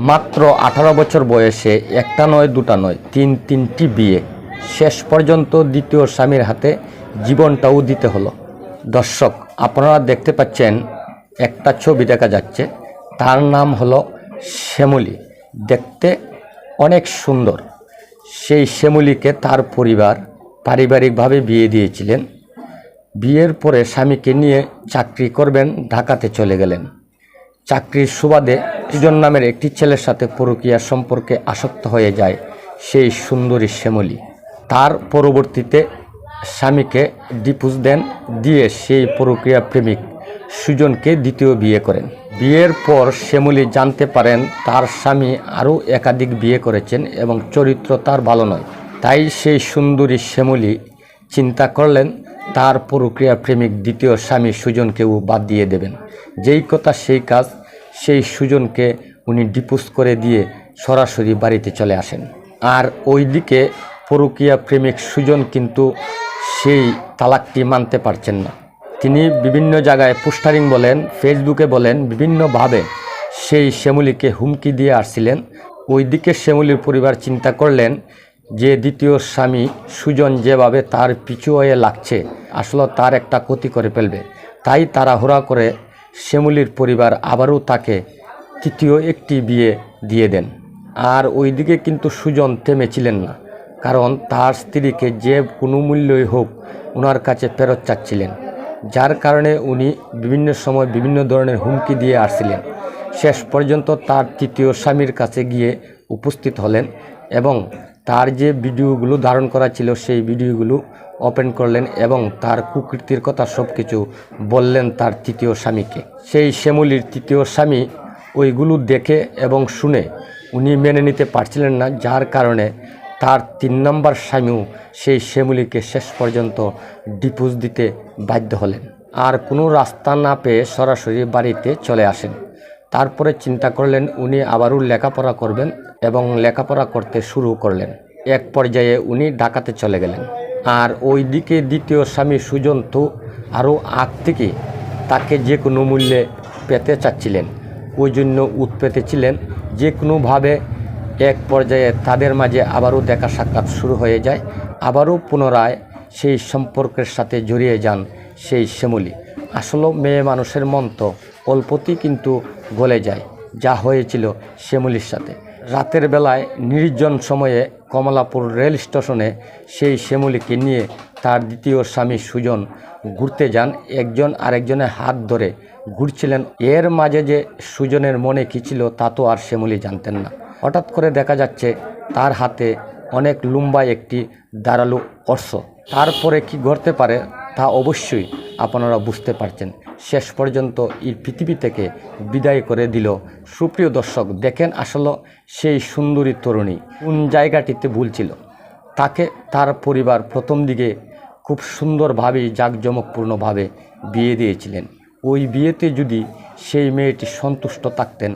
মাত্র 18 বছর বয়সে একটা নয় দুটা নয় তিনটি বিয়ে, শেষ পর্যন্ত দ্বিতীয় স্বামীর হাতে জীবনটাও দিতে হলো। দর্শক, আপনারা দেখতে পাচ্ছেন একটা ছবি দেখা যাচ্ছে, তার নাম হলো শ্যামলী। দেখতে অনেক সুন্দর। সেই শ্যামলীকে তার পরিবার পারিবারিকভাবে বিয়ে দিয়েছিলেন। বিয়ের পরে স্বামীকে নিয়ে চাকরি করবেন ঢাকাতে চলে গেলেন। চাকরির সুবাদে সৃজন নামের একটি ছেলের সাথে পরকীয়া সম্পর্কে আসক্ত হয়ে যায় সেই সুন্দরী শ্যামলী। তার পরবর্তীতে স্বামীকে ডিভোর্স দেন, দিয়ে সেই পরকীয়া প্রেমিক সুজনকে দ্বিতীয় বিয়ে করেন। বিয়ের পর শ্যামলী জানতে পারেন তার স্বামী আরও একাধিক বিয়ে করেছেন এবং চরিত্র তার ভালো নয়। তাই সেই সুন্দরী শ্যামলী চিন্তা করলেন তার পরকীয়া প্রেমিক দ্বিতীয় স্বামী সুজনকেও বাদ দিয়ে দেবেন। যেই কথা সেই কাজ, সেই সুজনকে উনি ডিভোর্স করে দিয়ে সরাসরি বাড়িতে চলে আসেন। আর ওইদিকে পরকীয়া প্রেমিক সুজন কিন্তু সেই তালাকটি মানতে পারছেন না। তিনি বিভিন্ন জায়গায় পোস্টারিং বলেন, ফেসবুকে বলেন, বিভিন্নভাবে সেই শ্যামলীকে হুমকি দিয়ে আসছিলেন। ওইদিকে শ্যামলীর পরিবার চিন্তা করলেন যে দ্বিতীয় স্বামী সুজন যেভাবে তার পিছু হয়ে লাগছে, আসলে তার একটা ক্ষতি করে ফেলবে। তাই তাড়াহুড়া করে শ্যামলীর পরিবার আবারও তাকে তৃতীয় একটি বিয়ে দিয়ে দেন। আর ওইদিকে কিন্তু সুজন থেমেছিলেন না, কারণ তার স্ত্রীকে যে কোনো মূল্যই হোক ওনার কাছে ফেরত চাচ্ছিলেন, যার কারণে উনি বিভিন্ন সময় বিভিন্ন ধরনের হুমকি দিয়ে আসছিলেন। শেষ পর্যন্ত তার তৃতীয় স্বামীর কাছে গিয়ে উপস্থিত হলেন এবং তার যে ভিডিওগুলো ধারণ করা ছিল সেই ভিডিওগুলো ওপেন করলেন এবং তার কুকীর্তির কথা সব কিছু বললেন তার তৃতীয় স্বামীকে। সেই শ্যামলীর তৃতীয় স্বামী ওইগুলো দেখে এবং শুনে উনি মেনে নিতে পারছিলেন না, যার কারণে তার 3 নম্বর স্বামীও সেই শ্যামলীকে শেষ পর্যন্ত ডিভোর্স দিতে বাধ্য হলেন। আর কোনো রাস্তা না পেয়ে সরাসরি বাড়িতে চলে আসেন। তারপরে চিন্তা করলেন উনি আবারও লেখাপড়া করবেন এবং লেখাপড়া করতে শুরু করলেন। এক পর্যায়ে উনি ঢাকাতে চলে গেলেন। আর ওইদিকে দ্বিতীয় স্বামী সুজন তো আরও আগ থেকে তাকে যে কোনো মূল্যে পেতে চাচ্ছিলেন, ওই জন্য উৎপেতে ছিলেন যে কোনোভাবে। এক পর্যায়ে তাদের মাঝে আবারও দেখা সাক্ষাৎ শুরু হয়ে যায়, আবারও পুনরায় সেই সম্পর্কের সাথে জড়িয়ে যান সেই শ্যামলী। আসলে মেয়ে মানুষের মন তো অল্পতেই কিন্তু গলে যায়, যা হয়েছিল শ্যামলীর সাথে। রাতের বেলায় নির্জন সময়ে কমলাপুর রেল স্টেশনে সেই শ্যামলীকে নিয়ে তার দ্বিতীয় স্বামী সুজন ঘুরতে যান। একজন আরেকজনের হাত ধরে ঘুরছিলেন। এর মাঝে যে সুজনের মনে কী ছিল তা তো আর শ্যামলী জানতেন না। হঠাৎ করে দেখা যাচ্ছে তার হাতে অনেক লম্বা একটি ধারালো অস্ত্র। তারপরে কি ঘটতে পারে তা অবশ্যই আপনারা বুঝতে পারছেন। শেষ পর্যন্ত এই পৃথিবী থেকে বিদায় করে দিল। সুপ্রিয় দর্শক, দেখেন আসলে সেই সুন্দরী তরুণী কোন জায়গাটিতে ভুল ছিল। তাকে তার পরিবার প্রথম দিকে খুব সুন্দরভাবে জাঁকজমকপূর্ণভাবে বিয়ে দিয়েছিলেন। ওই বিয়েতে যদি সেই মেয়েটি সন্তুষ্ট থাকতেন,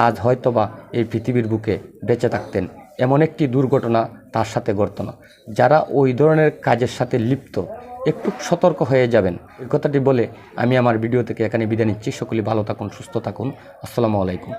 আজ হয়তোবা এই পৃথিবীর বুকে বেঁচে থাকতেন। এমন একটি দুর্ঘটনা তার সাথে ঘটত না। যারা ওই ধরনের কাজের সাথে লিপ্ত, একটু সতর্ক হয়ে যাবেন। এই কথাটি বলে আমি আমার ভিডিও থেকে এখানে বিদায় নিচ্ছি। সকলে ভালো থাকুন, সুস্থ থাকুন। আসসালামু আলাইকুম।